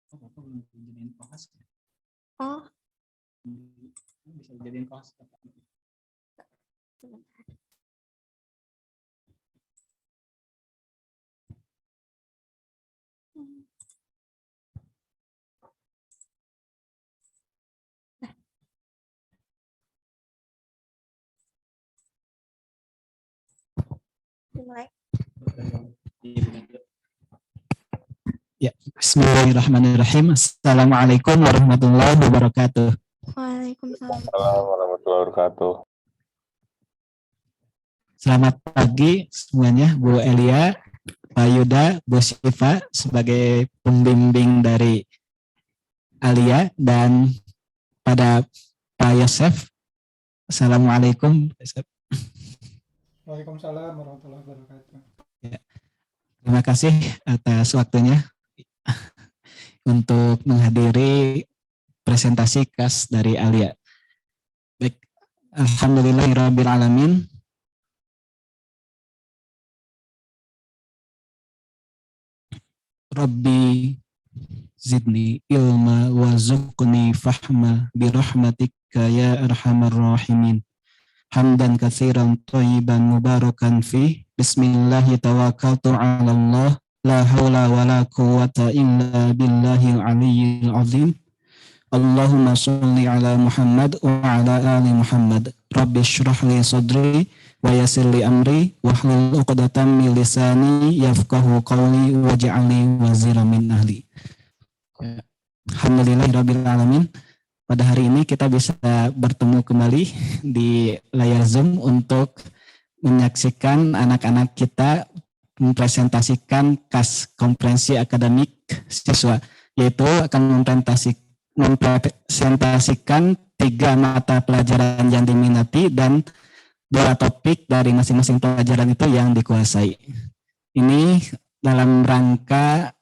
Oh, Bapak belum dijadiin kohas ya? Oh, Bisa dijadiin kohas. dimulai. Ya, Bismillahirrahmanirrahim. Assalamualaikum warahmatullahi wabarakatuh. Waalaikumsalam. Assalamualaikum warahmatullahi wabarakatuh. Selamat pagi semuanya, Bu Elia, Pak Yuda, Bu Syifa sebagai pembimbing dari Alia dan pada Pak Yosef. Assalamualaikum. Waalaikumsalam warahmatullahi wabarakatuh. Ya, terima kasih atas waktunya untuk menghadiri presentasi KAS dari Alia. Baik, alhamdulillahirrabbilalamin. Rabbi zidni ilma warzuqni fahma birahmatika ya arhamar rahimin. Hamdan katsiran thayyiban mubarakan fi. Bismillahi tawakkaltu 'ala Allah. La haula wala quwwata illa billahil aliyyil azim. Allahumma shalli ala Muhammad wa ala ali Muhammad. Rabbi shrah li sadri wa yassir li amri wahlul 'uqdatam min lisani yafqahu qawli waj'alni waziran min ahli. Alhamdulillahirabbil alamin. Pada hari ini kita bisa bertemu kembali di layar Zoom untuk menyaksikan anak-anak kita mempresentasikan KAS komprehensi akademik siswa, yaitu akan mempresentasikan 3 mata pelajaran yang diminati dan 2 topik dari masing-masing pelajaran itu yang dikuasai. Ini dalam rangka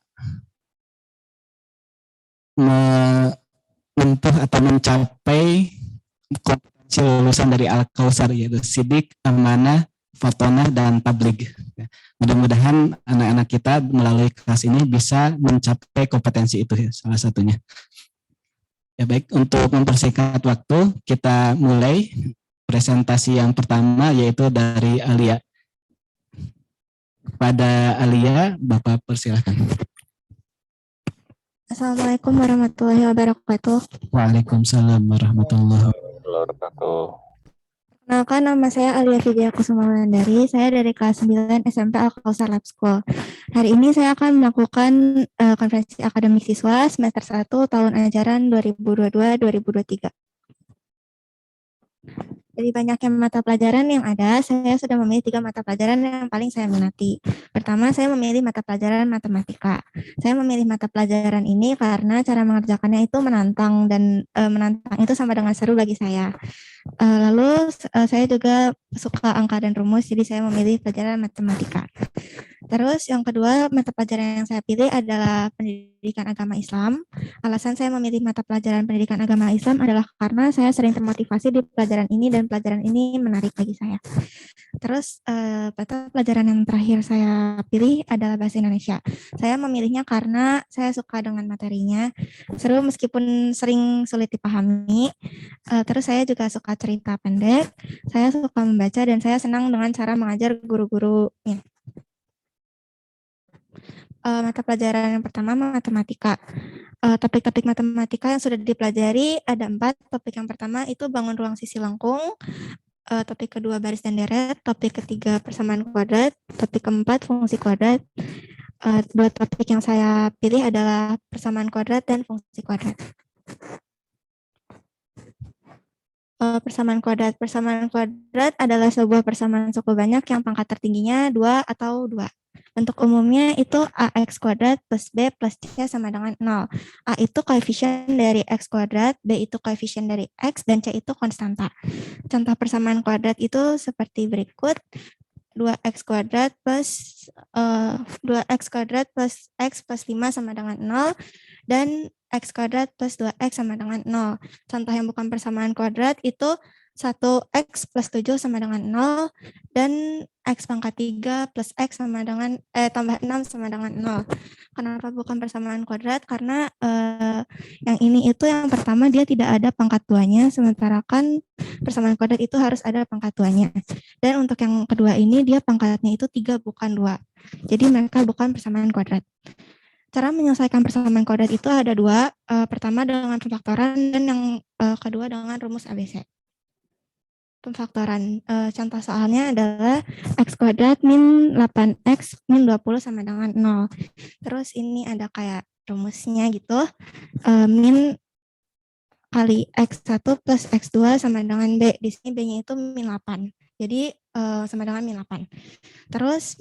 menempuh atau mencapai kompetensi lulusan dari Al-Kausar, yaitu Sidik, Amanah, Fatonah, dan Tabligh. Mudah-mudahan anak-anak kita melalui kelas ini bisa mencapai kompetensi itu, ya, salah satunya. Ya baik, untuk mempersingkat waktu, kita mulai presentasi yang pertama, yaitu dari Alia. Pada Alia, Bapak persilahkan. Assalamualaikum warahmatullahi wabarakatuh. Waalaikumsalam warahmatullahi Wabarakatuh. Perkenalkan, nama saya Alia Vidya Kusuma Wulandari. Saya dari kelas 9 SMP Al-Kausar Lab School. Hari ini saya akan melakukan konferensi akademik siswa semester 1 tahun ajaran 2022-2023. Dari banyaknya mata pelajaran yang ada, saya sudah memilih 3 mata pelajaran yang paling saya minati. Pertama, saya memilih mata pelajaran matematika. Saya memilih mata pelajaran ini karena cara mengerjakannya itu menantang, dan menantang itu sama dengan seru bagi saya. Lalu saya juga suka angka dan rumus, jadi saya memilih pelajaran matematika. Terus yang kedua, mata pelajaran yang saya pilih adalah pendidikan agama Islam. Alasan saya memilih mata pelajaran pendidikan agama Islam adalah karena saya sering termotivasi di pelajaran ini dan pelajaran ini menarik bagi saya. Terus mata pelajaran yang terakhir saya pilih adalah bahasa Indonesia. Saya memilihnya karena saya suka dengan materinya, seru meskipun sering sulit dipahami. Terus saya juga suka cerita pendek, saya suka membaca, dan saya senang dengan cara mengajar guru-gurunya. Mata pelajaran yang pertama matematika. Topik-topik matematika yang sudah dipelajari ada 4. Topik yang pertama itu bangun ruang sisi lengkung. Topik kedua baris dan deret. Topik ketiga persamaan kuadrat. Topik keempat fungsi kuadrat. 2 topik yang saya pilih adalah persamaan kuadrat dan fungsi kuadrat. Persamaan kuadrat. Persamaan kuadrat adalah sebuah persamaan suku banyak yang pangkat tertingginya 2 atau 2. Bentuk umumnya itu AX kuadrat plus B plus C sama dengan 0. A itu koefisien dari X kuadrat, B itu koefisien dari X, dan C itu konstanta. Contoh persamaan kuadrat itu seperti berikut. 2X kuadrat plus 2X kuadrat plus X plus 5 sama dengan 0, dan X kuadrat plus 2X sama dengan 0. Contoh yang bukan persamaan kuadrat itu 1x plus 7 sama dengan 0, dan x pangkat 3 plus x sama dengan, tambah 6 sama dengan 0. Kenapa bukan persamaan kuadrat? Karena yang ini itu yang pertama dia tidak ada pangkat 2-nya, sementara kan persamaan kuadrat itu harus ada pangkat 2-nya. Dan untuk yang kedua ini dia pangkatnya itu 3 bukan 2. Jadi mereka bukan persamaan kuadrat. Cara menyelesaikan persamaan kuadrat itu ada dua. Pertama dengan pemfaktoran dan yang kedua dengan rumus ABC. Pemfaktoran. Contoh soalnya adalah x kuadrat min 8x min 20 sama dengan 0. Terus ini ada kayak rumusnya gitu. Min kali x1 plus x2 sama dengan b. Di sini b-nya itu min 8. Jadi sama dengan min 8. Terus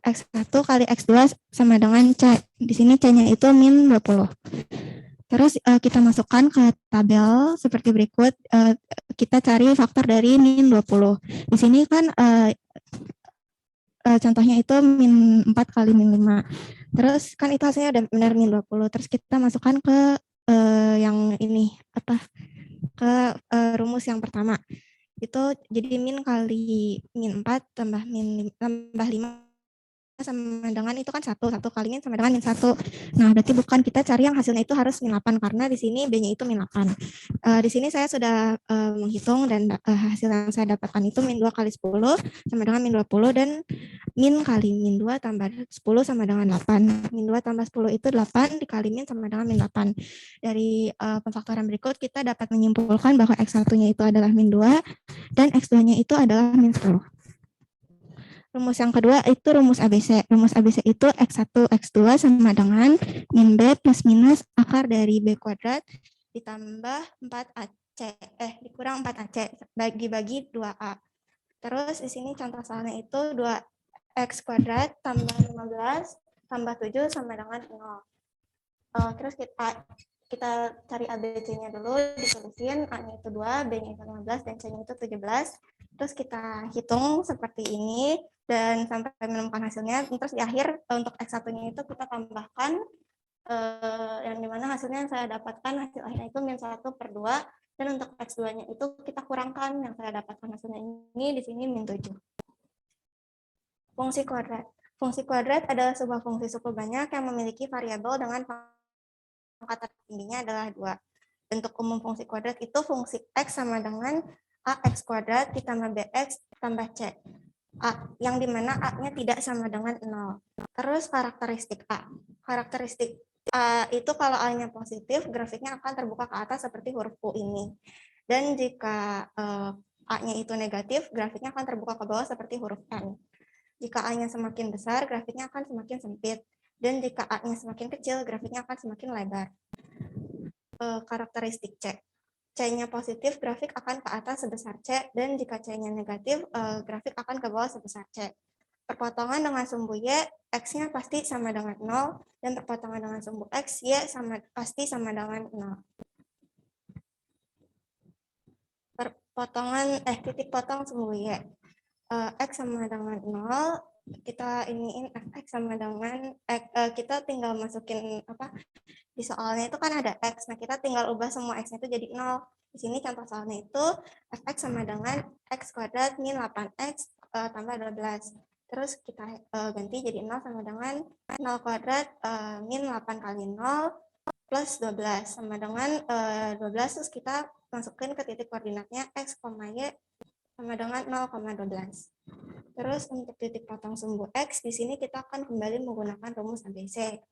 x1 kali x2 sama dengan c. Di sini c-nya itu min 20. Terus kita masukkan ke tabel seperti berikut. Kita cari faktor dari min 20. Di sini kan contohnya itu min 4 kali min 5. Terus kan itu hasilnya udah benar min 20. Terus kita masukkan ke yang ini, ke rumus yang pertama. Itu jadi min kali min 4 tambah 5 sama dengan itu kan 1 kali min sama dengan min 1. Nah, berarti bukan kita cari yang hasilnya itu harus min 8 karena di sini B-nya itu min 8. Di sini saya sudah menghitung dan hasil yang saya dapatkan itu min 2 kali 10 sama dengan min 20 dan min kali min 2 tambah 10 sama dengan 8. Min 2 tambah 10 itu 8 dikali min sama dengan min 8. Dari pemfaktoran berikut kita dapat menyimpulkan bahwa X1-nya itu adalah min 2 dan X2-nya itu adalah min 10. Rumus yang kedua itu rumus ABC. Rumus ABC itu X1, X2 sama dengan min B plus minus akar dari B kuadrat ditambah 4AC, dikurang 4AC, dibagi 2A. Terus di sini contoh soalnya itu 2X kuadrat tambah 15 tambah 7 sama dengan 0. Terus kita cari ABC-nya dulu, ditulisin A-nya itu 2, B-nya itu 15, dan C-nya itu 17. Terus kita hitung seperti ini, dan sampai menemukan hasilnya. Terus di akhir untuk X1-nya itu kita tambahkan, yang dimana hasilnya yang saya dapatkan, hasil akhirnya itu min 1/2, dan untuk X2-nya itu kita kurangkan, yang saya dapatkan hasilnya ini, di sini min 7. Fungsi kuadrat. Fungsi kuadrat adalah sebuah fungsi suku banyak yang memiliki variabel dengan pangkat tertingginya adalah 2. Bentuk umum fungsi kuadrat itu fungsi X sama dengan AX kuadrat ditambah BX tambah C. Yang dimana A-nya tidak sama dengan 0. Terus karakteristik A. Karakteristik A itu kalau A-nya positif, grafiknya akan terbuka ke atas seperti huruf U ini. Dan jika A-nya itu negatif, grafiknya akan terbuka ke bawah seperti huruf N. Jika A-nya semakin besar, grafiknya akan semakin sempit. Dan jika A-nya semakin kecil, grafiknya akan semakin lebar. Karakteristik C. C-nya positif, grafik akan ke atas sebesar C, dan jika C-nya negatif, grafik akan ke bawah sebesar C. Perpotongan dengan sumbu Y, X-nya pasti sama dengan 0, dan perpotongan dengan sumbu X, Y pasti sama dengan 0. Titik potong sumbu Y. X sama dengan 0, kita iniin X sama dengan kita tinggal masukin di soalnya itu kan ada X, nah kita tinggal ubah semua X-nya itu jadi 0. Di sini contoh soalnya itu Fx sama dengan X kuadrat min 8X tambah 12. Terus kita ganti jadi 0 sama dengan 0 kuadrat min 8 kali 0 plus 12 sama dengan 12, terus kita masukin ke titik koordinatnya X, Y sama dengan 0,12. Terus untuk titik potong sumbu X, di sini kita akan kembali menggunakan rumus ABC.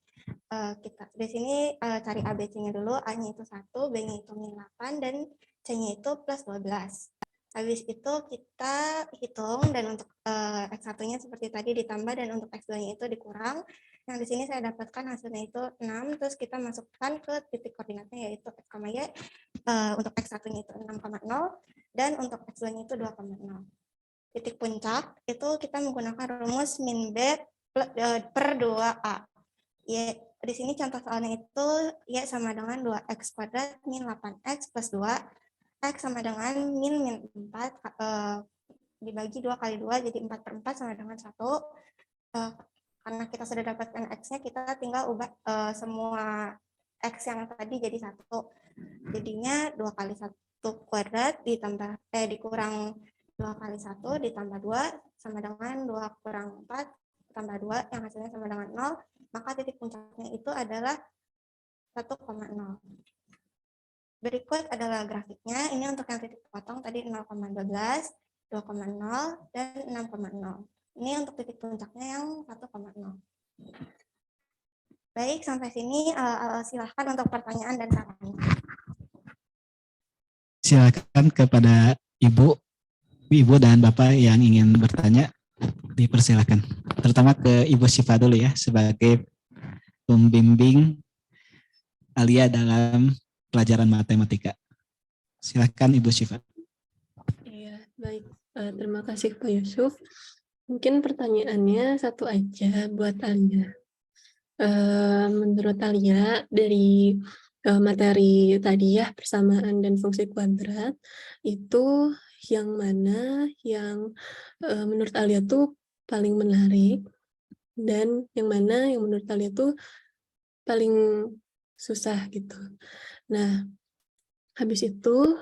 Kita di sini cari ABC-nya dulu, A-nya itu 1, B-nya itu min 8, dan C-nya itu plus 12. Habis itu kita hitung, dan untuk X1-nya seperti tadi ditambah, dan untuk X2-nya itu dikurang. Yang di sini saya dapatkan hasilnya itu 6, terus kita masukkan ke titik koordinatnya yaitu X, Y. Untuk X1-nya itu 6,0, dan untuk X2-nya itu 2,0. Titik puncak itu kita menggunakan rumus min B per 2A. Y, di sini contoh soalnya itu Y sama dengan 2X kuadrat min 8X plus 2. X sama dengan min 4 dibagi 2 kali 2 jadi 4/4 sama dengan 1. Karena kita sudah dapatkan X-nya, kita tinggal ubah semua X yang tadi jadi 1. Jadinya 2 kali 1. kuadrat dikurang 2 kali 1 ditambah 2 sama dengan 2 kurang 4 tambah 2 yang hasilnya sama dengan 0, maka titik puncaknya itu adalah 1,0. Berikut adalah grafiknya. Ini untuk yang titik potong tadi 0,12, 2,0, dan 6,0. Ini untuk titik puncaknya yang 1,0. Baik, sampai sini silahkan untuk pertanyaan dan saran. Silakan kepada Ibu dan Bapak yang ingin bertanya, dipersilakan. Terutama ke Ibu Syifa dulu ya, sebagai pembimbing Alia dalam pelajaran matematika. Silakan Ibu Syifa. Iya, baik. Terima kasih Pak Yusuf. Mungkin pertanyaannya satu aja buat Alia. Menurut Alia, dari materi tadi ya, persamaan dan fungsi kuadrat, itu yang mana yang menurut Alia tuh paling menarik, dan yang mana yang menurut Alia tuh paling susah gitu. Nah, habis itu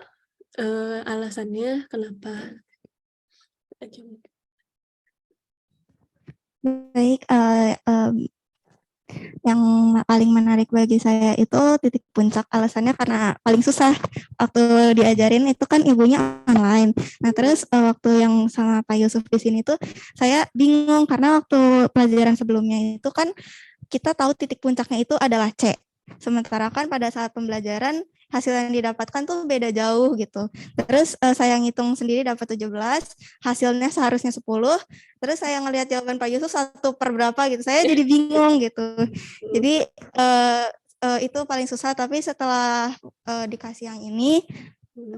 alasannya kenapa? Baik, yang paling menarik bagi saya itu titik puncak, alasannya karena paling susah. Waktu diajarin itu kan ibunya online. Nah terus waktu yang sama Pak Yusuf di sini tuh saya bingung karena waktu pelajaran sebelumnya itu kan kita tahu titik puncaknya itu adalah C. Sementara kan pada saat pembelajaran hasil yang didapatkan tuh beda jauh gitu. Terus saya ngitung sendiri dapat 17, hasilnya seharusnya 10, terus saya ngelihat jawaban Pak Yusuf 1/berapa gitu. Saya jadi bingung gitu. Jadi itu paling susah, tapi setelah dikasih yang ini,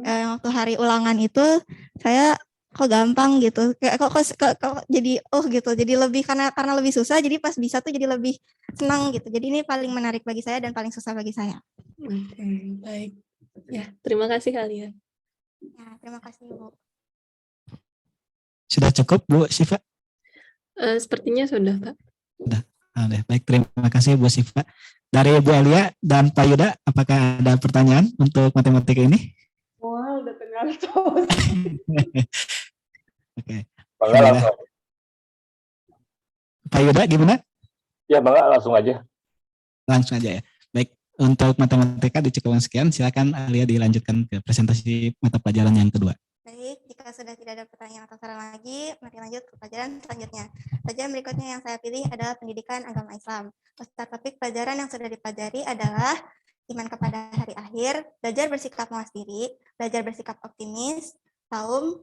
waktu hari ulangan itu saya kok gampang gitu, kayak kok jadi gitu, jadi lebih karena lebih susah, jadi pas bisa tuh jadi lebih senang gitu. Jadi ini paling menarik bagi saya dan paling susah bagi saya. Oke, baik. Ya, terima kasih Alia. Ya, terima kasih Bu. Sudah cukup Bu Syifa? Sepertinya sudah Pak. Sudah. Baik, terima kasih Bu Syifa. Dari Bu Alia dan Pak Yuda, apakah ada pertanyaan untuk matematika ini? Wah, udah kenal terus. Oke. Bangga langsung. Pak Yuda gimana? Ya bangga langsung aja. Langsung aja ya. Baik, untuk matematika dicukupkan sekian. Silakan Alia dilanjutkan ke presentasi mata pelajaran yang kedua. Baik, jika sudah tidak ada pertanyaan atau saran lagi, mari lanjut ke pelajaran selanjutnya. Pelajaran berikutnya yang saya pilih adalah pendidikan agama Islam. Peserta topik pelajaran yang sudah dipelajari adalah iman kepada hari akhir, belajar bersikap mawas diri, belajar bersikap optimis, saum,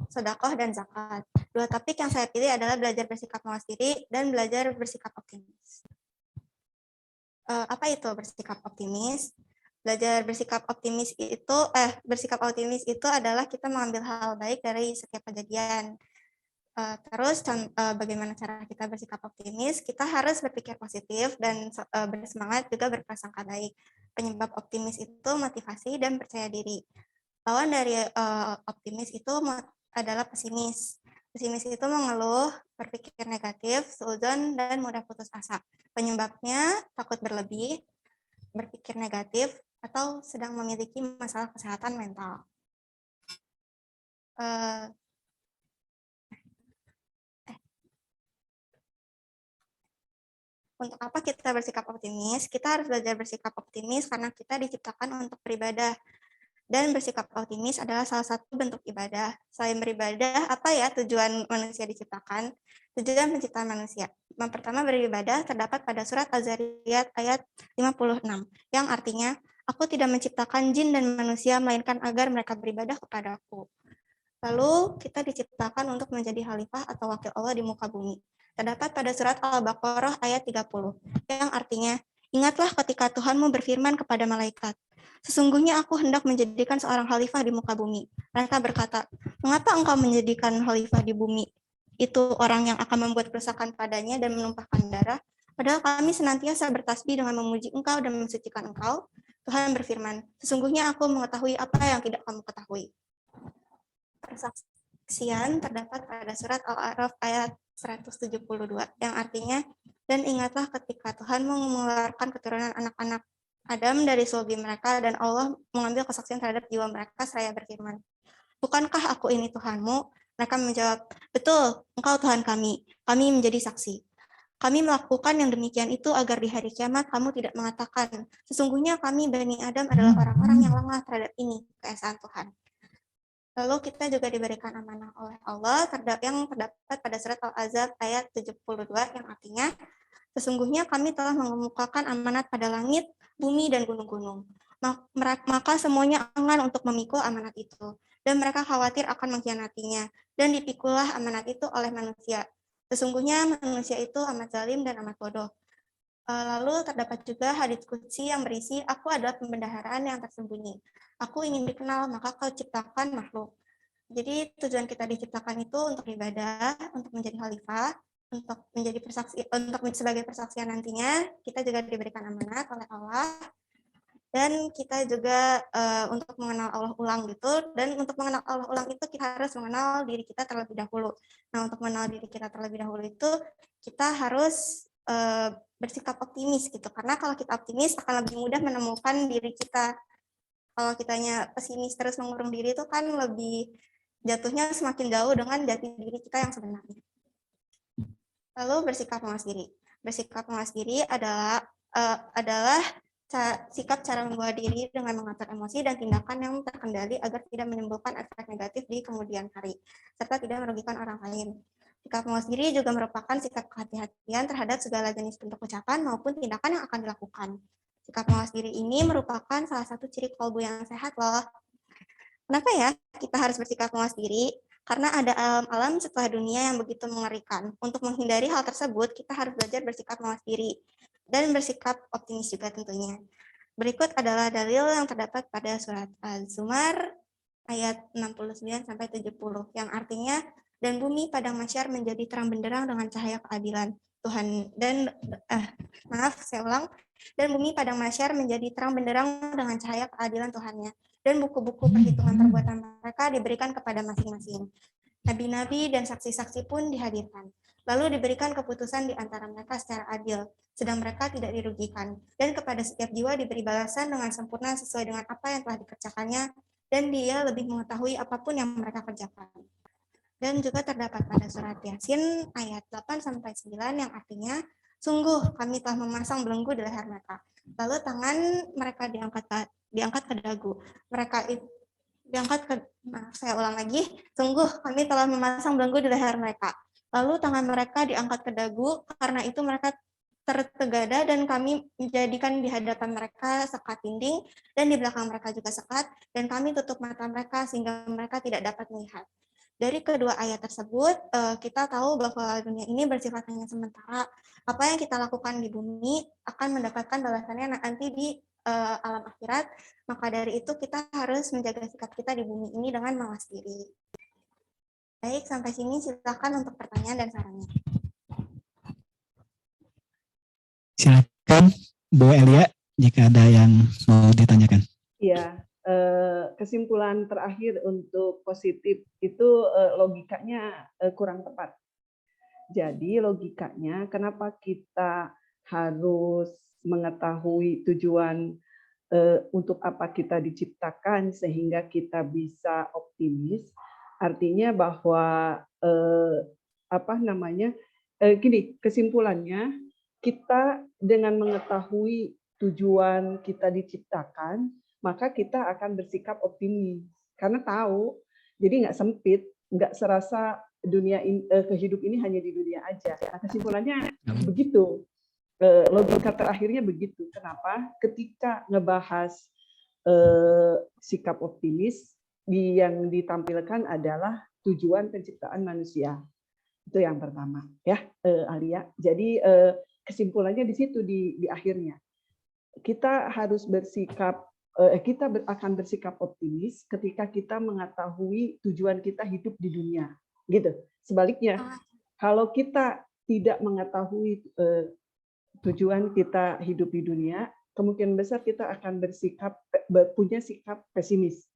sedekah, dan zakat. Dua topik yang saya pilih adalah belajar bersikap mawas diri dan belajar bersikap optimis. Apa itu bersikap optimis? Belajar bersikap optimis itu adalah kita mengambil hal baik dari setiap kejadian. Terus bagaimana cara kita bersikap optimis? Kita harus berpikir positif dan bersemangat, juga berprasangka baik. Penyebab optimis itu motivasi dan percaya diri. Lawan dari optimis itu adalah pesimis. Pesimis itu mengeluh, berpikir negatif, suudzon, dan mudah putus asa. Penyebabnya takut berlebih, berpikir negatif, atau sedang memiliki masalah kesehatan mental. Untuk apa kita bersikap optimis? Kita harus belajar bersikap optimis karena kita diciptakan untuk beribadah. Dan bersikap optimis adalah salah satu bentuk ibadah. Selain beribadah, apa ya tujuan manusia diciptakan? Tujuan penciptaan manusia. Yang pertama, beribadah terdapat pada surat Az-Zariyat ayat 56, yang artinya, aku tidak menciptakan jin dan manusia, melainkan agar mereka beribadah kepadaku. Lalu kita diciptakan untuk menjadi khalifah atau wakil Allah di muka bumi. Terdapat pada surat Al-Baqarah ayat 30, yang artinya, ingatlah ketika Tuhanmu berfirman kepada malaikat, sesungguhnya aku hendak menjadikan seorang khalifah di muka bumi. Mereka berkata, mengapa engkau menjadikan khalifah di bumi? Itu orang yang akan membuat kerusakan padanya dan menumpahkan darah. Padahal kami senantiasa bertasbih dengan memuji engkau dan mensucikan engkau. Tuhan berfirman, sesungguhnya aku mengetahui apa yang tidak kamu ketahui. Persaksian terdapat pada surat Al-A'raf ayat 172, yang artinya, dan ingatlah ketika Tuhanmu mengeluarkan keturunan anak-anak Adam dari sulbi mereka, dan Allah mengambil kesaksian terhadap jiwa mereka seraya berfirman, "Bukankah aku ini Tuhanmu?" Mereka menjawab, "Betul, engkau Tuhan kami menjadi saksi. Kami melakukan yang demikian itu agar di hari kiamat kamu tidak mengatakan, sesungguhnya kami Bani Adam adalah orang-orang yang lengah terhadap ini, keesaan Tuhan." Lalu kita juga diberikan amanah oleh Allah yang terdapat pada surat Al-Ahzab ayat 72 yang artinya, "Sesungguhnya kami telah mengemukakan amanat pada langit, bumi, dan gunung-gunung. Maka semuanya enggan untuk memikul amanat itu, dan mereka khawatir akan mengkhianatinya, dan dipikulah amanat itu oleh manusia. Sesungguhnya manusia itu amat zalim dan amat bodoh." Lalu terdapat juga hadits qudsi yang berisi, "Aku adalah pembendaharaan yang tersembunyi. Aku ingin dikenal, maka kau ciptakan makhluk." Jadi tujuan kita diciptakan itu untuk ibadah, untuk menjadi khalifah, untuk menjadi untuk sebagai persaksian nantinya. Kita juga diberikan amanat oleh Allah, dan kita juga untuk mengenal Allah ulang gitu. Dan untuk mengenal Allah ulang itu kita harus mengenal diri kita terlebih dahulu. Nah, untuk mengenal diri kita terlebih dahulu itu kita harus bersikap optimis gitu. Karena kalau kita optimis akan lebih mudah menemukan diri kita. Kalau kitanya pesimis terus mengurung diri itu kan lebih jatuhnya semakin jauh dengan jati diri kita yang sebenarnya. Lalu bersikap mawas diri. Bersikap mawas diri adalah sikap cara membawa diri dengan mengatur emosi dan tindakan yang terkendali agar tidak menimbulkan efek negatif di kemudian hari, serta tidak merugikan orang lain. Sikap mawas diri juga merupakan sikap kehati-hatian terhadap segala jenis bentuk ucapan maupun tindakan yang akan dilakukan. Sikap mawas diri ini merupakan salah satu ciri kolbu yang sehat loh. Kenapa ya kita harus bersikap mawas diri? Karena ada alam-alam setelah dunia yang begitu mengerikan. Untuk menghindari hal tersebut, kita harus belajar bersikap mawas diri dan bersikap optimis juga tentunya. Berikut adalah dalil yang terdapat pada surat Az-Zumar ayat 69-70 yang artinya, "Dan bumi padang mahsyar menjadi terang benderang dengan cahaya keadilan Tuhan." Saya ulang. "Dan bumi padang mahsyar menjadi terang benderang dengan cahaya keadilan Tuhannya, dan buku-buku perhitungan perbuatan mereka diberikan kepada masing-masing. Nabi-nabi dan saksi-saksi pun dihadirkan. Lalu diberikan keputusan di antara mereka secara adil, sedang mereka tidak dirugikan. Dan kepada setiap jiwa diberi balasan dengan sempurna sesuai dengan apa yang telah dikerjakannya, dan dia lebih mengetahui apapun yang mereka kerjakan." Dan juga terdapat pada surat Yasin ayat 8-9 yang artinya, "Sungguh kami telah memasang belenggu di leher mereka. Lalu tangan mereka diangkat ke dagu. Saya ulang lagi. Sungguh kami telah memasang belenggu di leher mereka. Lalu tangan mereka diangkat ke dagu, karena itu mereka tertegada, dan kami menjadikan di hadapan mereka sekat dinding, dan di belakang mereka juga sekat, dan kami tutup mata mereka sehingga mereka tidak dapat melihat." Dari kedua ayat tersebut, kita tahu bahwa dunia ini bersifat hanya sementara. Apa yang kita lakukan di bumi akan mendapatkan balasannya nanti di alam akhirat. Maka dari itu kita harus menjaga sikap kita di bumi ini dengan mawas diri. Baik, sampai sini silakan untuk pertanyaan dan sarannya. Silakan Bu Elia jika ada yang mau ditanyakan. Iya, kesimpulan terakhir untuk positif itu logikanya kurang tepat. Jadi logikanya kenapa kita harus mengetahui tujuan untuk apa kita diciptakan sehingga kita bisa optimis. Artinya bahwa gini, kesimpulannya kita dengan mengetahui tujuan kita diciptakan, maka kita akan bersikap optimis karena tahu, jadi nggak sempit, nggak serasa dunia kehidup ini hanya di dunia aja. Nah, kesimpulannya begitu, logika terakhirnya begitu. Kenapa? Ketika ngebahas sikap optimis, yang ditampilkan adalah tujuan penciptaan manusia. Itu yang pertama, ya, Alia. Jadi kesimpulannya di situ di akhirnya. Kita harus bersikap, akan bersikap optimis ketika kita mengetahui tujuan kita hidup di dunia, gitu. Sebaliknya, kalau kita tidak mengetahui tujuan kita hidup di dunia, kemungkinan besar kita akan punya sikap pesimis.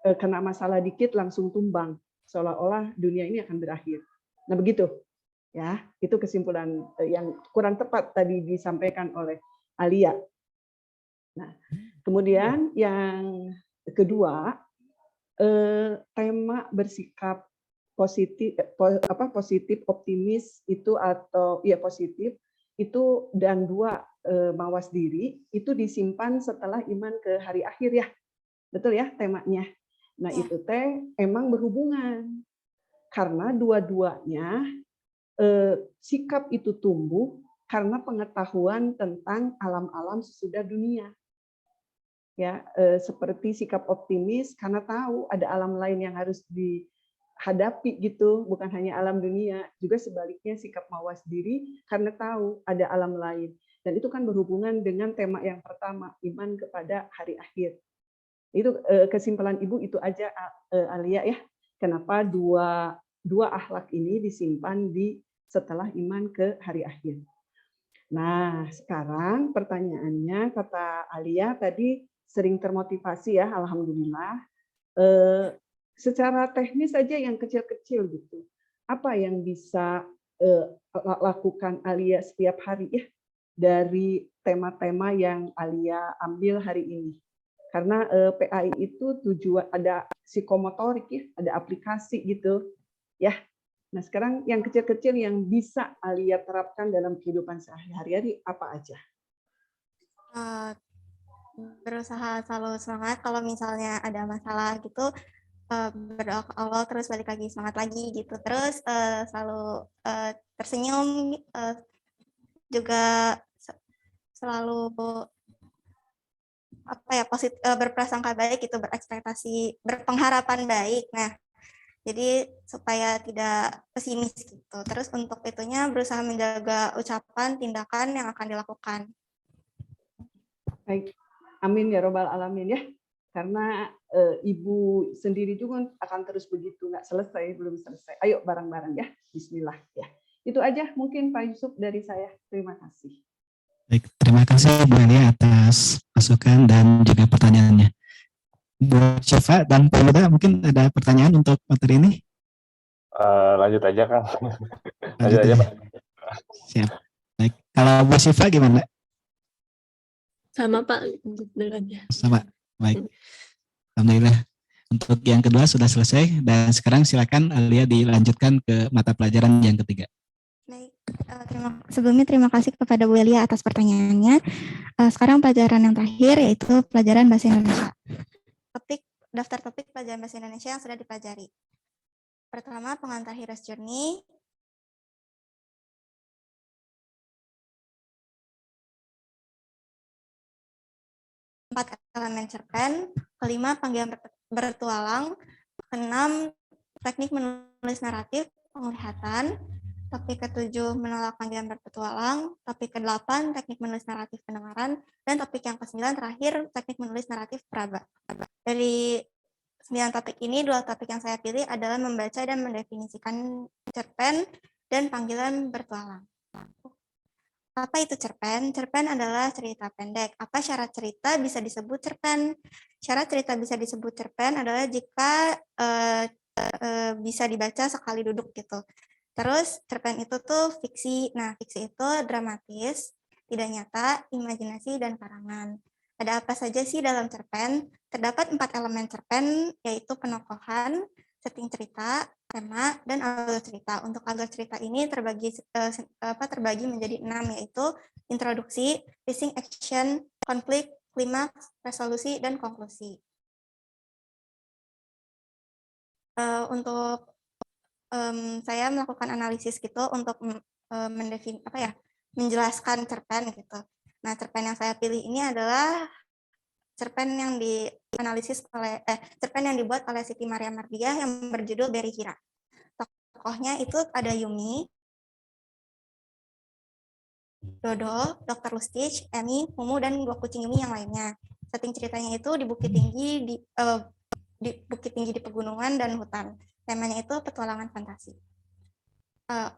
Kena masalah dikit langsung tumbang, seolah-olah dunia ini akan berakhir. Nah begitu, ya, itu kesimpulan yang kurang tepat tadi disampaikan oleh Alia. Nah, kemudian yang kedua, tema bersikap positif, positif, optimis itu atau ya positif itu dan dua mawas diri itu disimpan setelah iman ke hari akhir ya, betul ya temanya. Nah itu teh emang berhubungan karena dua-duanya sikap itu tumbuh karena pengetahuan tentang alam-alam sesudah dunia. Ya, seperti sikap optimis karena tahu ada alam lain yang harus dihadapi gitu, bukan hanya alam dunia. Juga sebaliknya sikap mawas diri karena tahu ada alam lain. Dan itu kan berhubungan dengan tema yang pertama, iman kepada hari akhir. Itu kesimpulan Ibu itu aja, Alia ya. Kenapa dua akhlak ini disimpan di setelah iman ke hari akhir. Nah, sekarang pertanyaannya kata Alia tadi sering termotivasi ya, alhamdulillah. Secara teknis saja yang kecil-kecil gitu. Apa yang bisa lakukan Alia setiap hari ya dari tema-tema yang Alia ambil hari ini? Karena PAI itu tujuan ada psikomotorik ya, ada aplikasi gitu ya. Nah, sekarang yang kecil-kecil yang bisa Alia terapkan dalam kehidupan sehari-hari apa aja? Berusaha selalu semangat kalau misalnya ada masalah gitu, berdoa ke Allah terus balik lagi semangat lagi gitu, terus selalu tersenyum, juga selalu positif, berprasangka baik gitu, berekspektasi, berpengharapan baik. Nah, jadi supaya tidak pesimis gitu. Terus untuk itunya berusaha menjaga ucapan, tindakan yang akan dilakukan. Baik. Amin ya robbal alamin ya, karena Ibu sendiri juga akan terus begitu, nggak selesai, belum selesai. Ayo bareng-bareng ya, Bismillah ya. Itu aja mungkin Pak Yusuf dari saya. Terima kasih. Baik, terima kasih Bu Elia atas masukan dan juga pertanyaannya. Bu Syifa dan Pak Yuda mungkin ada pertanyaan untuk materi ini? Lanjut aja Kang. Lanjut aja Pak. Siap. Baik, kalau Bu Syifa gimana? Sama Pak, lanjut aja. Sama. Baik. Alhamdulillah. Untuk yang kedua sudah selesai dan sekarang silakan Alia dilanjutkan ke mata pelajaran yang ketiga. Baik, sebelumnya terima kasih kepada Bu Elia atas pertanyaannya. Sekarang pelajaran yang terakhir yaitu pelajaran bahasa Indonesia. Daftar topik pelajaran bahasa Indonesia yang sudah dipelajari. Pertama, pengantar Hero's Journey. Empat elemen cerpen. Kelima, panggilan bertualang. Keenam, teknik menulis naratif penglihatan. Topik ke-7, menolak panggilan berpetualang. Topik ke-8, teknik menulis naratif pendengaran. Dan topik yang ke-9 terakhir, teknik menulis naratif peraba. Dari 9 topik ini, 2 topik yang saya pilih adalah membaca dan mendefinisikan cerpen dan panggilan bertualang. Apa itu cerpen? Cerpen adalah cerita pendek. Apa syarat cerita bisa disebut cerpen? Syarat cerita bisa disebut cerpen adalah jika bisa dibaca sekali duduk gitu. Terus cerpen itu tuh fiksi. Nah, fiksi itu dramatis, tidak nyata, imajinasi, dan karangan. Ada apa saja sih dalam cerpen? Terdapat 4 elemen cerpen, yaitu penokohan, setting cerita, tema, dan alur cerita. Untuk alur cerita ini terbagi menjadi 6, yaitu introduksi, pacing, action, konflik, klimaks, resolusi, dan konklusi. Untuk saya melakukan analisis gitu untuk menjelaskan cerpen gitu. Nah, cerpen yang saya pilih ini adalah cerpen yang cerpen yang dibuat oleh Siti Maria Mardiah yang berjudul Beri Hira. Tokohnya itu ada Yumi, Dodo, Dr. Lustich, Emi, Mumu, dan 2 kucing Yumi yang lainnya. Setting ceritanya itu di Bukit Tinggi, di Bukit Tinggi di pegunungan dan hutan. Temanya itu petualangan fantasi.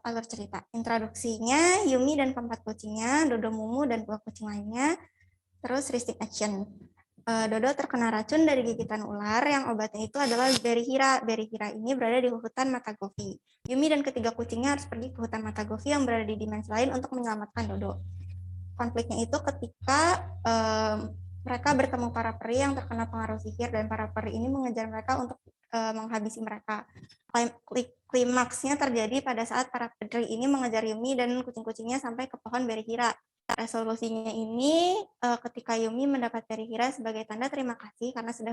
Alur cerita. Introduksinya Yumi dan keempat kucingnya, Dodo, Mumu, dan 2 kucing lainnya. Terus realistic action. Dodo terkena racun dari gigitan ular yang obatnya itu adalah Beri Hira. Beri Hira ini berada di hutan Matagovi. Yumi dan ketiga kucingnya harus pergi ke hutan Matagovi yang berada di dimensi lain untuk menyelamatkan Dodo. Konfliknya itu ketika Mereka bertemu para peri yang terkena pengaruh sihir dan para peri ini mengejar mereka untuk menghabisi mereka. Klimaksnya terjadi pada saat para peri ini mengejar Yumi dan kucing-kucingnya sampai ke pohon Berihira. Resolusinya ini ketika Yumi mendapat Berihira sebagai tanda terima kasih karena sudah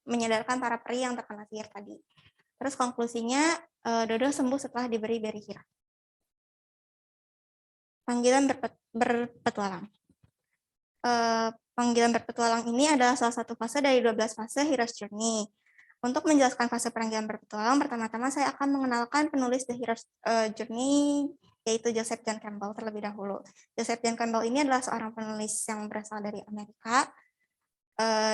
menyadarkan para peri yang terkena sihir tadi. Terus konklusinya Dodo sembuh setelah diberi Berihira. Panggilan berpetualang. Panggilan berpetualang ini adalah salah satu fase dari 12 fase Hero's Journey. Untuk menjelaskan fase panggilan berpetualang, pertama-tama saya akan mengenalkan penulis The Hero's Journey, yaitu Joseph John Campbell terlebih dahulu. Joseph John Campbell ini adalah seorang penulis yang berasal dari Amerika.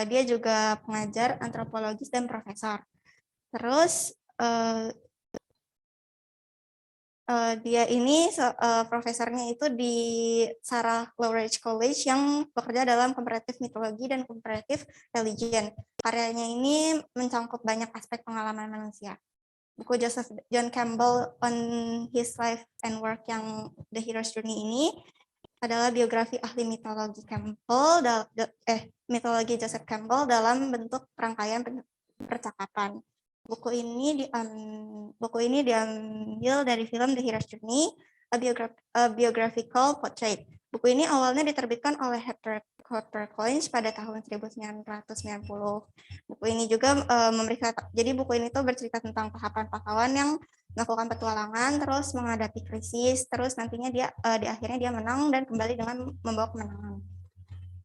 Dia juga pengajar, antropologis, dan profesor. Terus dia ini profesornya itu di Sarah Lawrence College yang bekerja dalam comparative mythology dan comparative religion. Karyanya ini mencangkup banyak aspek pengalaman manusia. Buku Joseph John Campbell on His Life and Work yang The Hero's Journey ini adalah biografi ahli mitologi mitologi Joseph Campbell dalam bentuk rangkaian percakapan. Buku ini diambil dari film The Hero's Journey, a biographical portrait. Buku ini awalnya diterbitkan oleh HarperCollins pada tahun 1990. Buku ini juga jadi buku ini tuh bercerita tentang tahapan pahlawan yang melakukan petualangan, terus menghadapi krisis, terus nantinya dia di akhirnya dia menang dan kembali dengan membawa kemenangan.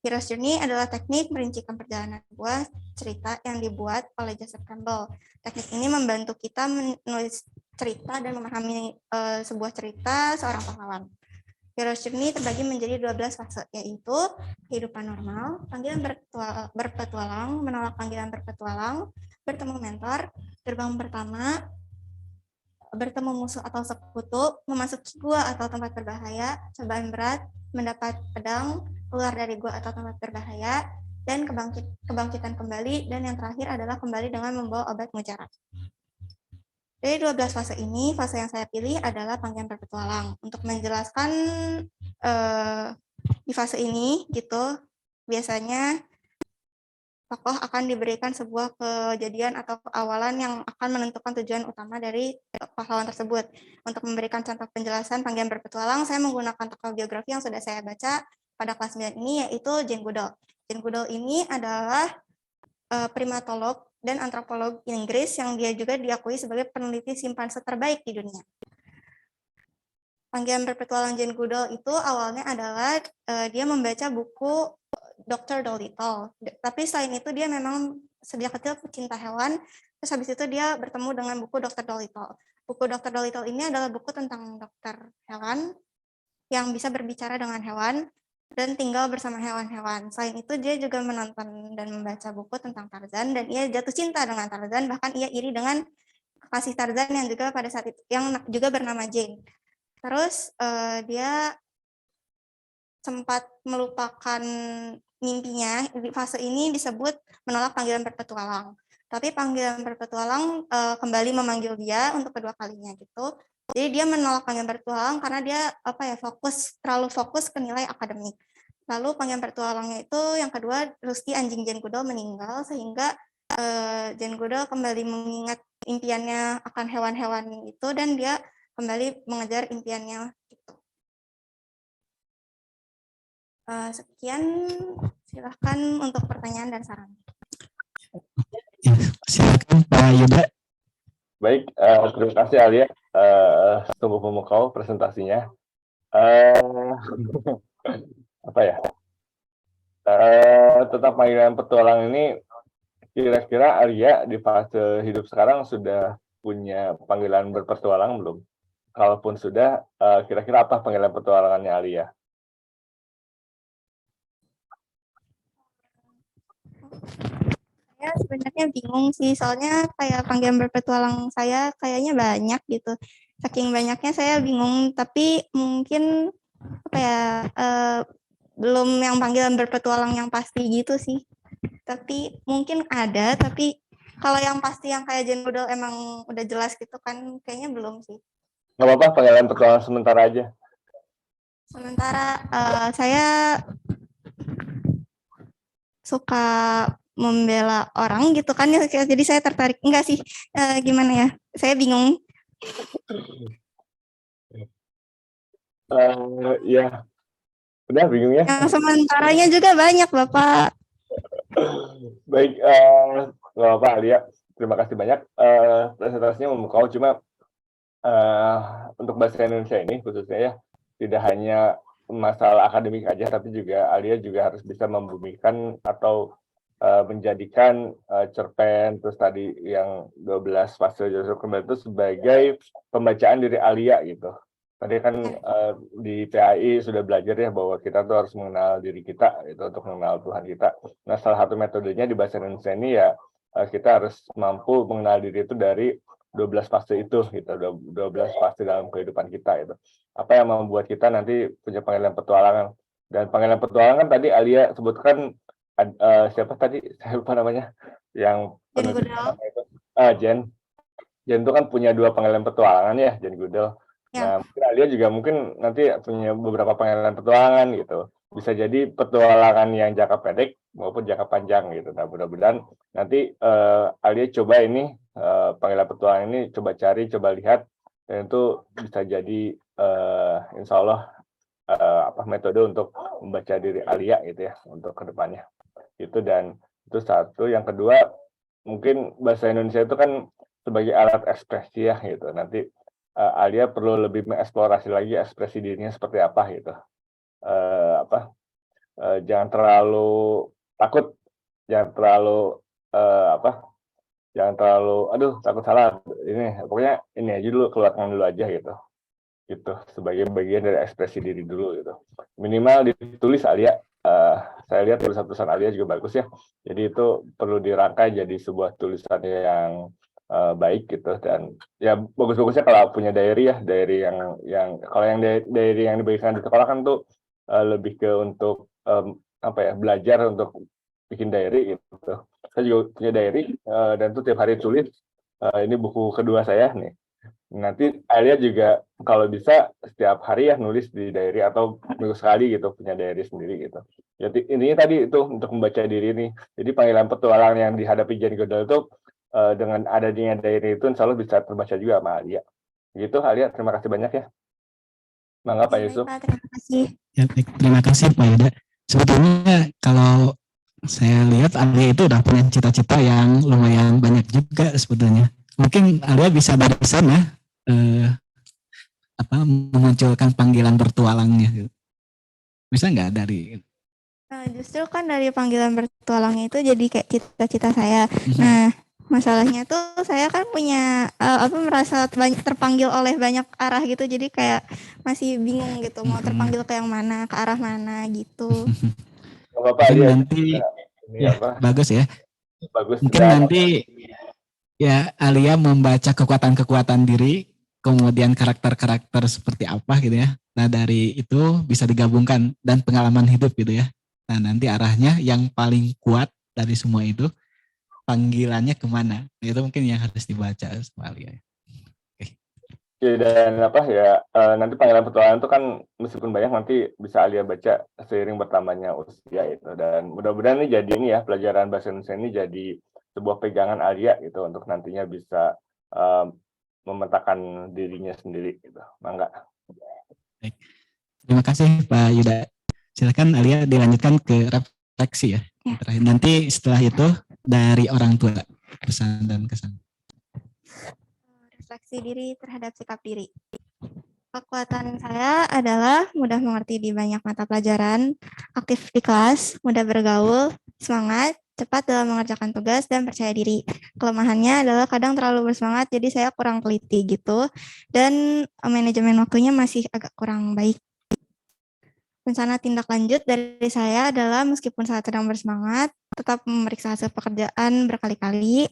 Hero's Journey adalah teknik merincikan perjalanan sebuah cerita yang dibuat oleh Joseph Campbell. Teknik ini membantu kita menulis cerita dan memahami sebuah cerita seorang pahlawan. Hero's Journey terbagi menjadi 12 fase, yaitu kehidupan normal, panggilan berpetualang, menolak panggilan berpetualang, bertemu mentor, gerbang pertama, bertemu musuh atau sekutu, memasuki gua atau tempat berbahaya, cobaan berat, mendapat pedang, keluar dari gua atau tempat berbahaya, dan kebangkitan kembali, dan yang terakhir adalah kembali dengan membawa obat mujarab. Dari 12 fase ini, fase yang saya pilih adalah panggilan berpetualang. Untuk menjelaskan di fase ini, gitu, biasanya tokoh akan diberikan sebuah kejadian atau awalan yang akan menentukan tujuan utama dari pahlawan tersebut. Untuk memberikan contoh penjelasan panggilan berpetualang, saya menggunakan tokoh biografi yang sudah saya baca pada kelas 9 ini, yaitu Jane Goodall. Jane Goodall ini adalah primatolog dan antropolog Inggris yang dia juga diakui sebagai peneliti simpanse terbaik di dunia. Panggilan berpetualang Jane Goodall itu awalnya adalah dia membaca buku Dr. Dolittle. Tapi selain itu dia memang sejak kecil pecinta hewan. Terus habis itu dia bertemu dengan buku Dr. Dolittle. Buku Dr. Dolittle ini adalah buku tentang dokter hewan yang bisa berbicara dengan hewan dan tinggal bersama hewan-hewan. Selain itu dia juga menonton dan membaca buku tentang Tarzan dan ia jatuh cinta dengan Tarzan, bahkan ia iri dengan kekasih Tarzan yang juga pada saat itu yang juga bernama Jane. Terus dia sempat melupakan mimpinya. Di fase ini disebut menolak panggilan berpetualang. Tapi panggilan berpetualang kembali memanggil dia untuk kedua kalinya gitu. Jadi dia menolak panggilan berpetualang karena dia terlalu fokus ke nilai akademik. Lalu panggilan berpetualangnya itu yang kedua, Rusty anjing Jane Goodall meninggal sehingga Jane Goodall kembali mengingat impiannya akan hewan-hewan itu dan dia kembali mengejar impiannya gitu. Sekian, silahkan untuk pertanyaan dan saran. Ya, silakan Pak Yuda. Baik, terima kasih Alia. Tunggu memukau presentasinya. Apa ya? Tentang panggilan petualang ini, kira-kira Alia di fase hidup sekarang sudah punya panggilan berpetualang belum? Kalaupun sudah, kira-kira apa panggilan petualangannya Alia? Saya sebenarnya bingung sih, soalnya kayak panggilan berpetualang saya kayaknya banyak gitu. Saking banyaknya saya bingung, tapi mungkin apa ya, belum yang panggilan berpetualang yang pasti gitu sih. Tapi mungkin ada, tapi kalau yang pasti yang kayak Jane Goodall emang udah jelas gitu kan, kayaknya belum sih. Nggak apa-apa, panggilan petualang sementara aja. Sementara saya suka membela orang gitu kan ya, jadi saya tertarik. Enggak sih, gimana ya? Saya bingung. Ya, udah bingung ya. Yang sementaranya juga banyak, Bapak. Baik, nggak apa-apa Alia. Terima kasih banyak. Presentasinya memukau, cuma untuk bahasa Indonesia ini khususnya ya, tidak hanya masalah akademik aja, tapi juga Alia juga harus bisa membumikan atau menjadikan cerpen, terus tadi yang 12 fase Joseph Campbell itu sebagai pembacaan diri Alia gitu. Tadi kan di PAI sudah belajar ya bahwa kita tuh harus mengenal diri kita itu untuk mengenal Tuhan kita. Nah, salah satu metodenya di bahasa Indonesia ini ya kita harus mampu mengenal diri itu dari 12 fase itu gitu, 12 fase dalam kehidupan kita itu. Apa yang membuat kita nanti punya panggilan petualangan. Dan panggilan petualangan tadi Alia sebutkan siapa tadi? Saya lupa namanya. Yang penulis itu Jen. Jen itu kan punya 2 panggilan petualangan ya, Jen Goodall. Nah, mungkin Alia juga mungkin nanti punya beberapa panggilan petualangan gitu. Bisa jadi petualangan yang jangka pendek maupun jangka panjang gitu. Nah, mudah-mudahan nanti Alia coba ini panggilan petualangan ini coba cari, coba lihat, dan itu bisa jadi insya Allah metode untuk membaca diri Alia gitu ya untuk kedepannya. Itu dan itu satu. Yang kedua, mungkin bahasa Indonesia itu kan sebagai alat ekspresi ya gitu. Nanti Alia perlu lebih mengeksplorasi lagi ekspresi dirinya seperti apa gitu. Jangan terlalu takut, jangan terlalu jangan terlalu takut salah. Ini pokoknya ini aja dulu, keluarkan dulu aja gitu. Gitu sebagai bagian dari ekspresi diri dulu gitu. Minimal ditulis Alia. Saya lihat tulisan Alia juga bagus ya. Jadi itu perlu dirangkai jadi sebuah tulisan yang baik gitu. Dan ya bagus-bagusnya kalau punya diary ya, diary yang kalau yang diary yang dibagikan di sekolah kan tuh lebih ke untuk belajar untuk bikin diary gitu. Saya juga punya diary dan tuh tiap hari tulis. Ini buku kedua saya nih. Nanti Alia juga kalau bisa setiap hari ya nulis di diary atau minggu sekali gitu punya diary sendiri gitu. Jadi intinya tadi itu untuk membaca diri ini. Jadi panggilan petualangan yang dihadapi Jane Goodall itu dengan adanya diary itu insya Allah bisa terbaca juga sama Alia. Gitu Alia, terima kasih banyak ya. Mangga Pak Yusuf. Terima kasih. Ya, baik. Terima kasih Pak Yuda. Sebetulnya kalau saya lihat Alia itu udah punya cita-cita yang lumayan banyak juga sebetulnya. Mungkin Alia bisa dari sana memunculkan panggilan bertualangnya. Bisa nggak dari? Justru kan dari panggilan bertualangnya itu jadi kayak cita-cita saya. Nah, masalahnya tuh saya kan punya merasa terpanggil oleh banyak arah gitu, jadi kayak masih bingung gitu mau terpanggil ke yang mana, ke arah mana gitu. Mungkin nanti bagus ya. Bagus. Mungkin nanti ya Alia membaca kekuatan-kekuatan diri, kemudian karakter-karakter seperti apa gitu ya. Nah dari itu bisa digabungkan dan pengalaman hidup gitu ya. Nah nanti arahnya yang paling kuat dari semua itu panggilannya kemana? Itu mungkin yang harus dibaca sama Alia. Oke, dan nanti panggilan petualangan itu kan meskipun banyak nanti bisa Alia baca seiring bertambahnya usia itu. Dan mudah-mudahan ini jadi ini ya pelajaran bahasa Indonesia ini jadi sebuah pegangan Alia gitu untuk nantinya bisa memetakan dirinya sendiri gitu. Mangga. Baik. Terima kasih Pak Yuda. Silakan Alia dilanjutkan ke refleksi ya. Terakhir. Nanti setelah itu dari orang tua pesan dan kesan. Refleksi diri terhadap sikap diri. Kekuatan saya adalah mudah mengerti di banyak mata pelajaran, aktif di kelas, mudah bergaul, semangat, cepat dalam mengerjakan tugas, dan percaya diri. Kelemahannya adalah kadang terlalu bersemangat, jadi saya kurang teliti gitu, dan manajemen waktunya masih agak kurang baik. Rencana tindak lanjut dari saya adalah meskipun saat sedang bersemangat, tetap memeriksa hasil pekerjaan berkali-kali,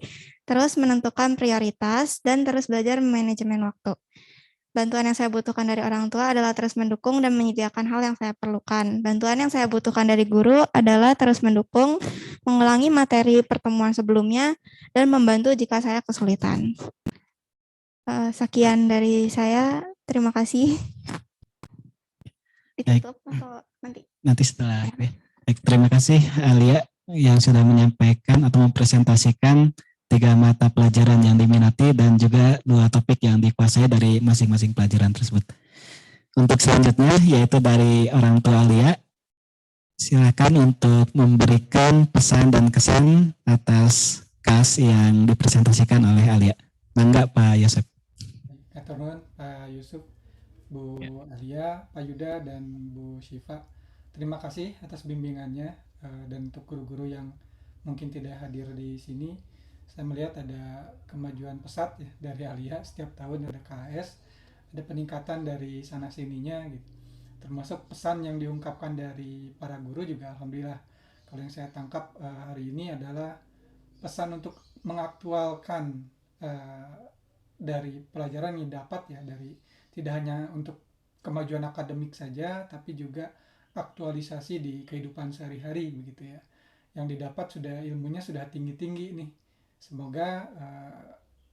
terus menentukan prioritas, dan terus belajar manajemen waktu. Bantuan yang saya butuhkan dari orang tua adalah terus mendukung dan menyediakan hal yang saya perlukan. Bantuan yang saya butuhkan dari guru adalah terus mendukung, mengulangi materi pertemuan sebelumnya, dan membantu jika saya kesulitan. Sekian dari saya, terima kasih. Ditutup atau nanti? Nanti setelah ya. Baik, terima kasih Alia yang sudah menyampaikan atau mempresentasikan 3 mata pelajaran yang diminati dan juga 2 topik yang dikuasai dari masing-masing pelajaran tersebut. Untuk selanjutnya yaitu dari orang tua Alia, silakan untuk memberikan pesan dan kesan atas KAS yang dipresentasikan oleh Alia. Mangga Pak Yosef. Atur nuhun Pak Yusuf, Bu Alia, Pak Yuda, dan Bu Syifa. Terima kasih atas bimbingannya, dan untuk guru-guru yang mungkin tidak hadir di sini. Saya melihat ada kemajuan pesat ya dari Alia, setiap tahun ada KS, ada peningkatan dari sana sininya gitu. Termasuk pesan yang diungkapkan dari para guru juga alhamdulillah. Kalau yang saya tangkap hari ini adalah pesan untuk mengaktualkan dari pelajaran yang dapat ya, dari tidak hanya untuk kemajuan akademik saja tapi juga aktualisasi di kehidupan sehari-hari begitu ya. Yang didapat sudah ilmunya sudah tinggi-tinggi nih. Semoga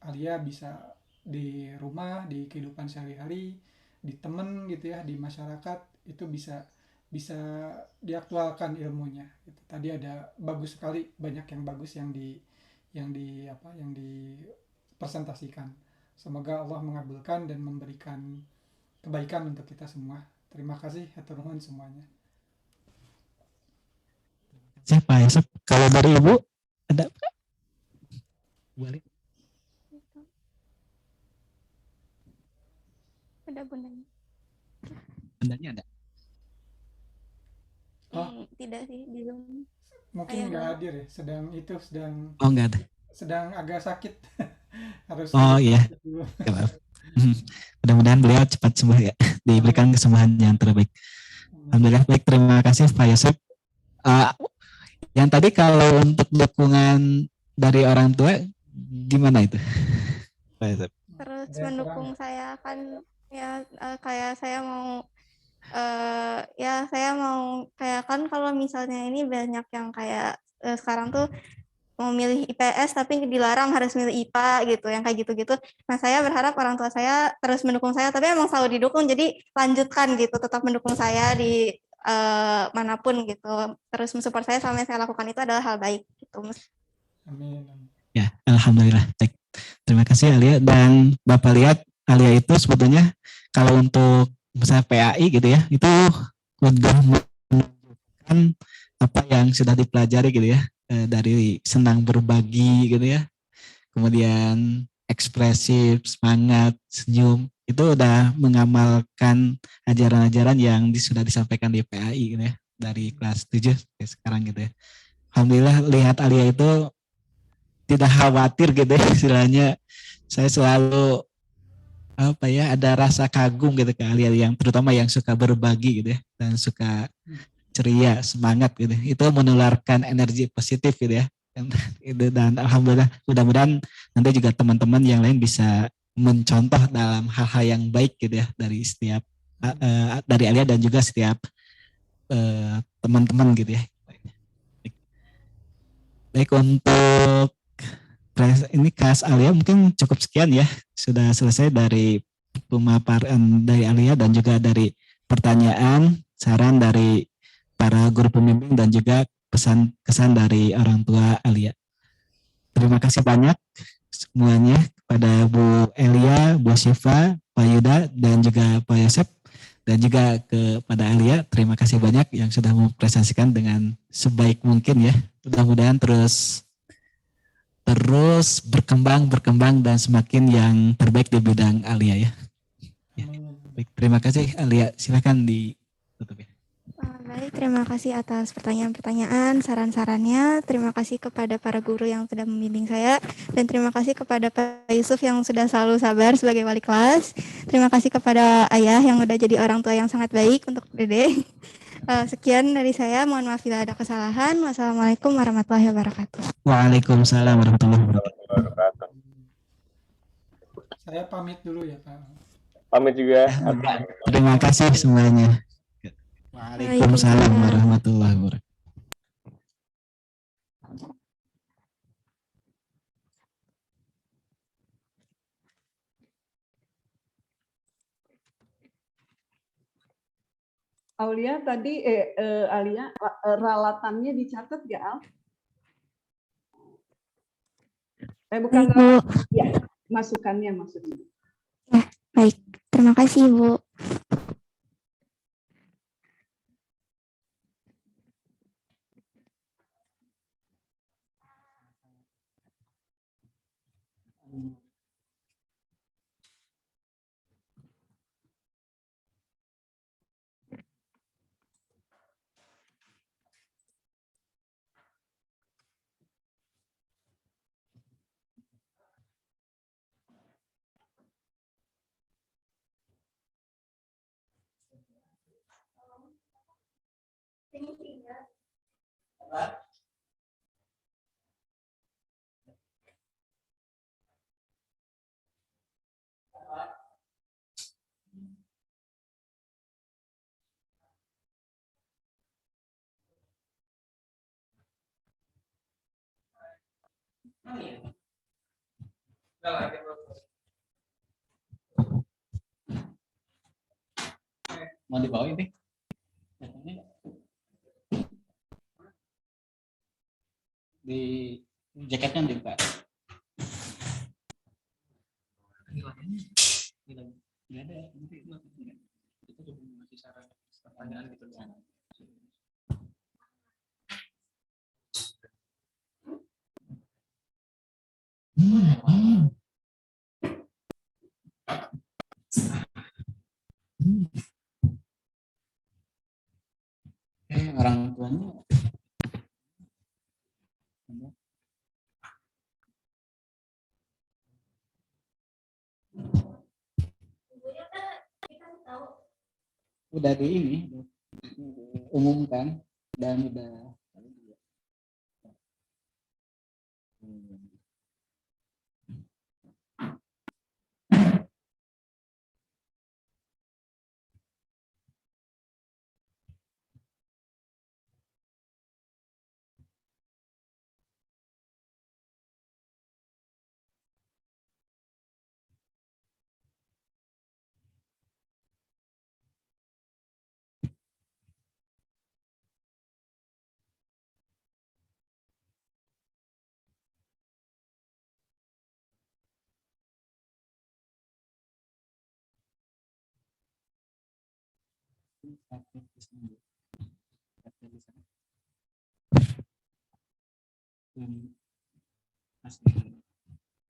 Alia bisa di rumah, di kehidupan sehari-hari, di temen gitu ya, di masyarakat itu bisa bisa diaktualkan ilmunya. Gitu. Tadi ada bagus sekali, banyak yang bagus yang dipresentasikan. Semoga Allah mengabulkan dan memberikan kebaikan untuk kita semua. Terima kasih, hatur nuhun semuanya. Saya Pak Yosef, kalau dari Ibu ada boleh? Ada bundanya. Bundanya ada? Oh. Tidak sih, belum. Mungkin nggak hadir ya, Oh nggak ada. sedang agak sakit. Harus Oh iya. Mudah-mudahan beliau cepat sembuh ya, diberikan kesembuhan yang terbaik. Alhamdulillah, baik, terima kasih Pak Yosef. Yang tadi kalau untuk dukungan dari orang tua gimana itu Pak Yosef? Terus mendukung saya kan ya, kayak saya mau ya saya mau kayak kan kalau misalnya ini banyak yang kayak sekarang tuh mau milih IPS tapi dilarang harus milih IPA gitu, yang kayak gitu-gitu. Nah, saya berharap orang tua saya terus mendukung saya, tapi emang selalu didukung, jadi lanjutkan gitu, tetap mendukung saya di manapun gitu. Terus mensupport saya selama yang saya lakukan itu adalah hal baik gitu. Amin. Ya, alhamdulillah. Baik. Terima kasih Alia, dan Bapak lihat Alia itu sebetulnya kalau untuk misalnya PAI gitu ya, itu udah menunjukkan apa yang sudah dipelajari gitu ya, dari senang berbagi gitu ya, kemudian ekspresif, semangat, senyum, itu udah mengamalkan ajaran-ajaran yang sudah disampaikan di PAI gitu ya, dari kelas 7 sampai sekarang gitu ya. Alhamdulillah lihat Alia itu tidak khawatir gitu ya, istilahnya saya selalu apa ya, ada rasa kagum gitu ke Alia yang terutama yang suka berbagi gitu ya, dan suka ceria, semangat gitu. Itu menularkan energi positif gitu ya. Dan alhamdulillah mudah-mudahan nanti juga teman-teman yang lain bisa mencontoh dalam hal-hal yang baik gitu ya dari setiap dari Alia dan juga setiap teman-teman gitu ya. Baik, untuk ini KAS Alia mungkin cukup sekian ya. Sudah selesai dari pemaparan dari Alia dan juga dari pertanyaan, saran dari para guru pembimbing dan juga pesan kesan dari orang tua Alia. Terima kasih banyak semuanya kepada Bu Elia, Bu Syifa, Pak Yuda, dan juga Pak Yosef, dan juga kepada Alia. Terima kasih banyak yang sudah mempresentasikan dengan sebaik mungkin ya. Mudah-mudahan terus berkembang dan semakin yang terbaik di bidang Alia ya. Baik, terima kasih Alia. Silakan ditutup ya. Baik, terima kasih atas pertanyaan-pertanyaan, saran-sarannya. Terima kasih kepada para guru yang sudah membimbing saya, dan terima kasih kepada Pak Yusuf yang sudah selalu sabar sebagai wali kelas. Terima kasih kepada ayah yang udah jadi orang tua yang sangat baik untuk Dede. Sekian dari saya, mohon maaf bila ada kesalahan. Wassalamualaikum warahmatullahi wabarakatuh. Waalaikumsalam warahmatullahi wabarakatuh. Saya pamit dulu ya Pak. Pamit juga. Terima kasih semuanya. Waalaikumsalam warahmatullahi wabarakatuh. Aulia tadi Alia, ralatannya dicatat ya Al? Bukan Baik, Bu. ya, masukannya maksudnya. Baik, terima kasih, Bu. Mau dibawa ini? Di jaketnya dibuka. Nggak ada, nanti kita coba masih saran pertanyaan gitu. Orang tuanya udah di ini umumkan dan udah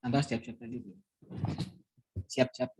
Anda siap-siap tadi, siap-siap.